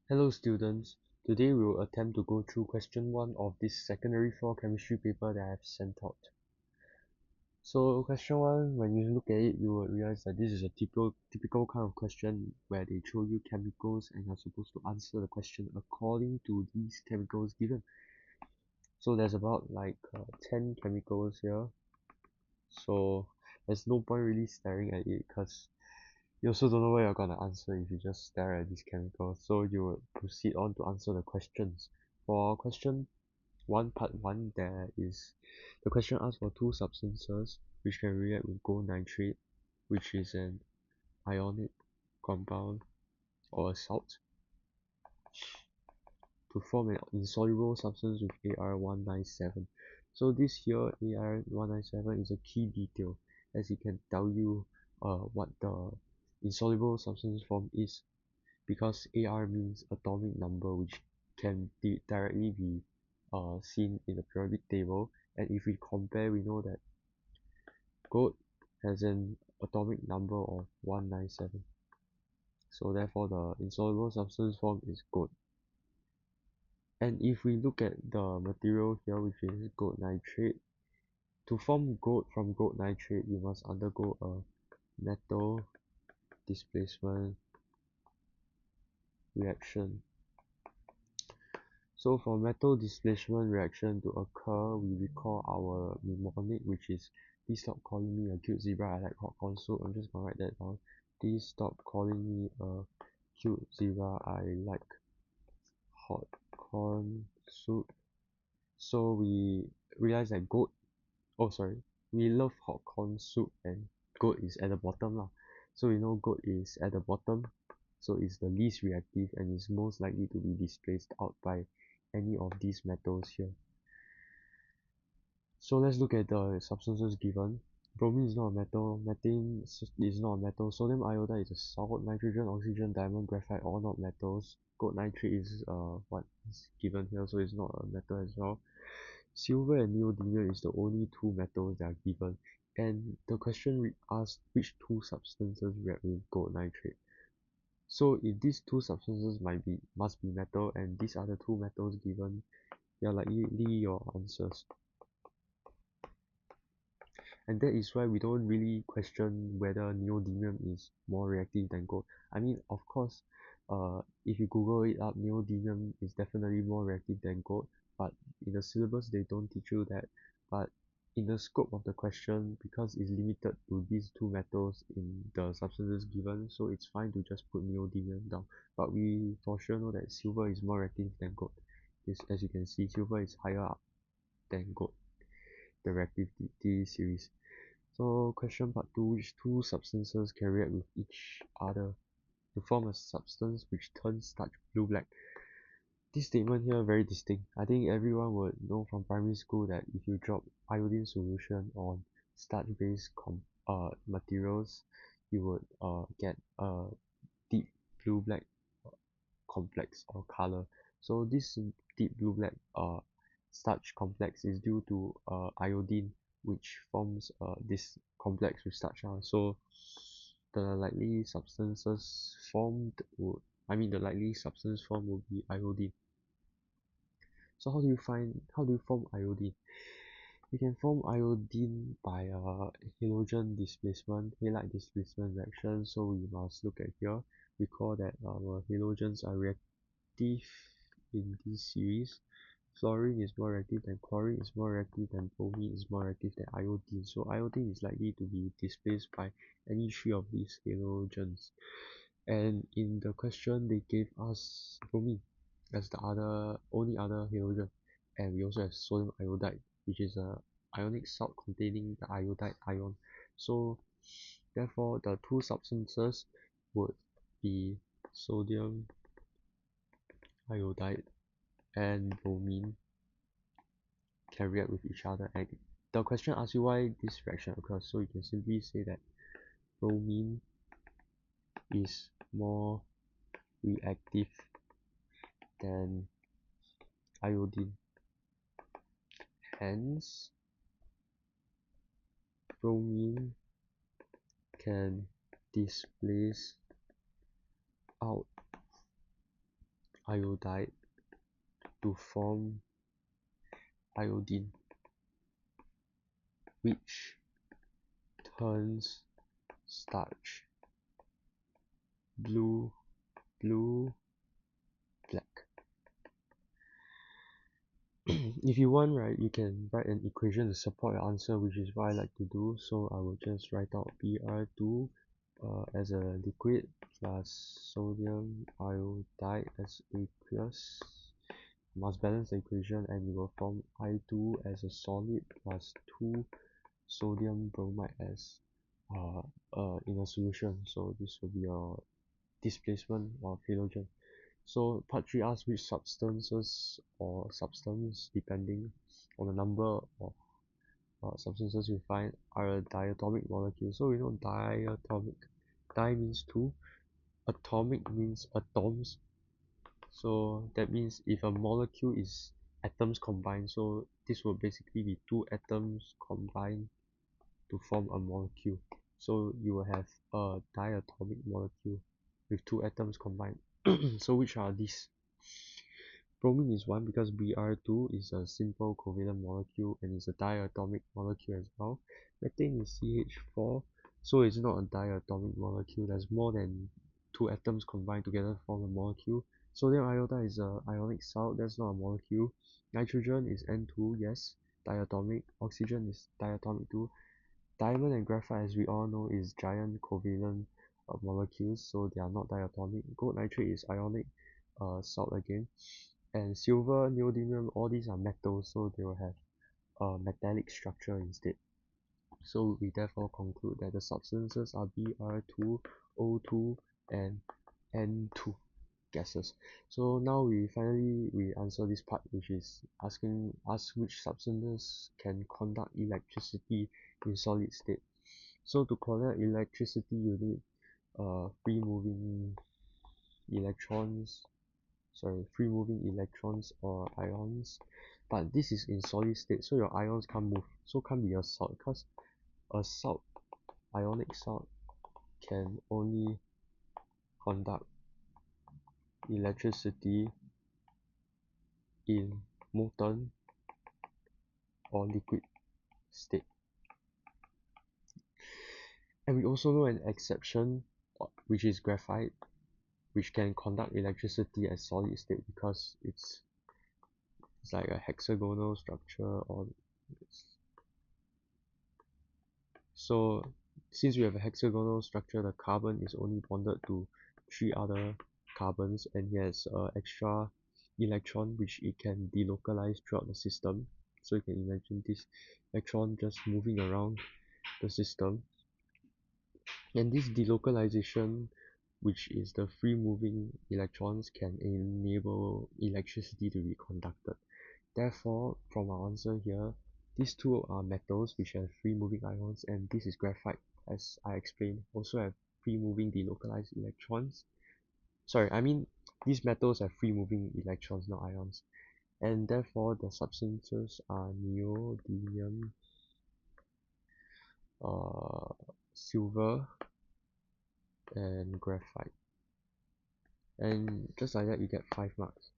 Hello students, today we will attempt to go through question 1 of this secondary 4 chemistry paper that I have sent out. So question 1, when you look at it, you will realize that this is a typical kind of question where they show you chemicals and you're supposed to answer the question according to these chemicals given. So there's about 10 chemicals here, so there's no point really staring at it because you also don't know what you're gonna answer if you just stare at these chemicals. So you will proceed on to answer the questions. For question 1 part 1, there is the question asks for two substances which can react with gold nitrate, which is an ionic compound or a salt, to form an insoluble substance with Ar197. So this here Ar197 is a key detail as it can tell you what the insoluble substance form is, because Ar means atomic number, which can directly be seen in the periodic table. And if we compare, we know that gold has an atomic number of 197, so therefore the insoluble substance form is gold. And if we look at the material here, which is gold nitrate, to form gold from gold nitrate you must undergo a metal displacement reaction. So for metal displacement reaction to occur, we recall our mnemonic, which is please stop calling me a cute zebra, I like hot corn soup. I'm just gonna write that down. Please stop calling me a cute zebra, I like hot corn soup. So we realize that we love hot corn soup and goat is at the bottom lah. So we know goat is at the bottom, so it's the least reactive and is most likely to be displaced out by any of these metals here. So let's look at the substances given. Bromine is not a metal, methane is not a metal, sodium iodide is a salt, nitrogen, oxygen, diamond, graphite, all not metals. Gold nitrate is what is given here, so it's not a metal as well. Silver and neodymium is the only two metals that are given, and the question asks which two substances react with gold nitrate. So if these two substances must be metal and these are the two metals given, they are likely your answers. And that is why we don't really question whether neodymium is more reactive than gold. I mean, of course, if you Google it up, neodymium is definitely more reactive than gold, but in the syllabus they don't teach you that. But in the scope of the question, because it's limited to these two metals in the substances given, so it's fine to just put neodymium down. But we for sure know that silver is more reactive than gold. As you can see, silver is higher up than gold, the reactivity series. So question part 2, which two substances can react with each other to form a substance which turns starch blue-black? This statement here very distinct. I think everyone would know from primary school that if you drop iodine solution on starch-based materials, you would get a deep blue-black complex or color. So this deep blue-black starch complex is due to iodine, which forms this complex with starch. So the likely substances formed would the likely substance formed would be iodine. So how do you form iodine? You can form iodine by halogen displacement, halide displacement reaction. So we must look at here. Recall that our halogens are reactive in this series. Fluorine is more reactive than chlorine, is more reactive than bromine, is more reactive than iodine. So iodine is likely to be displaced by any three of these halogens. And in the question, they gave us bromine as the only other halogen. And we also have sodium iodide, which is a ionic salt containing the iodide ion. So therefore, the two substances would be sodium iodide and bromine can react with each other. And the question asks you why this reaction occurs, so you can simply say that bromine is more reactive than iodine. Hence, bromine can displace out iodide to form iodine, which turns starch blue, black. If you want, right, you can write an equation to support your answer, which is what I like to do. So I will just write out Br2 as a liquid plus sodium iodide as aqueous. Must balance the equation and you will form I2 as a solid plus 2 sodium bromide as in a solution. So this will be your displacement of halogen. So part 3 asks which substances or substance, depending on the number of substances we find, are a diatomic molecule. So we know diatomic. Di means two, atomic means atoms. So that means if a molecule is atoms combined, so this will basically be two atoms combined to form a molecule. So you will have a diatomic molecule with two atoms combined. So which are these? Bromine is one because Br2 is a simple covalent molecule and is a diatomic molecule as well. Methane is CH4, so it's not a diatomic molecule. There's more than two atoms combined together to form a molecule. Sodium iodide is a ionic salt, that's not a molecule. Nitrogen is N2, yes, diatomic. Oxygen is diatomic too. Diamond and graphite, as we all know, is giant covalent molecules, so they are not diatomic. Gold nitrate is ionic salt again. And silver, neodymium, all these are metals, so they will have a metallic structure instead. So we therefore conclude that the substances are Br2, O2, and N2 gases. So now we answer this part, which is asking us which substances can conduct electricity in solid state. So to conduct electricity, you need free moving electrons, free moving electrons or ions, but this is in solid state, so your ions can't move, so can't be a salt, because a salt, ionic salt, can only conduct electricity in molten or liquid state. And we also know an exception, which is graphite, which can conduct electricity as solid state because it's like a hexagonal structure, or so since we have a hexagonal structure, the carbon is only bonded to three other carbons, and it has extra electron which it can delocalize throughout the system. So you can imagine this electron just moving around the system, and this delocalization, which is the free moving electrons, can enable electricity to be conducted. Therefore, from our answer here, these two are metals which have free moving ions, and this is graphite, as I explained, also have free moving delocalized electrons. Sorry, I mean these metals have free moving electrons, not ions. And therefore the substances are neodymium, silver, and graphite. And just like that, you get 5 marks.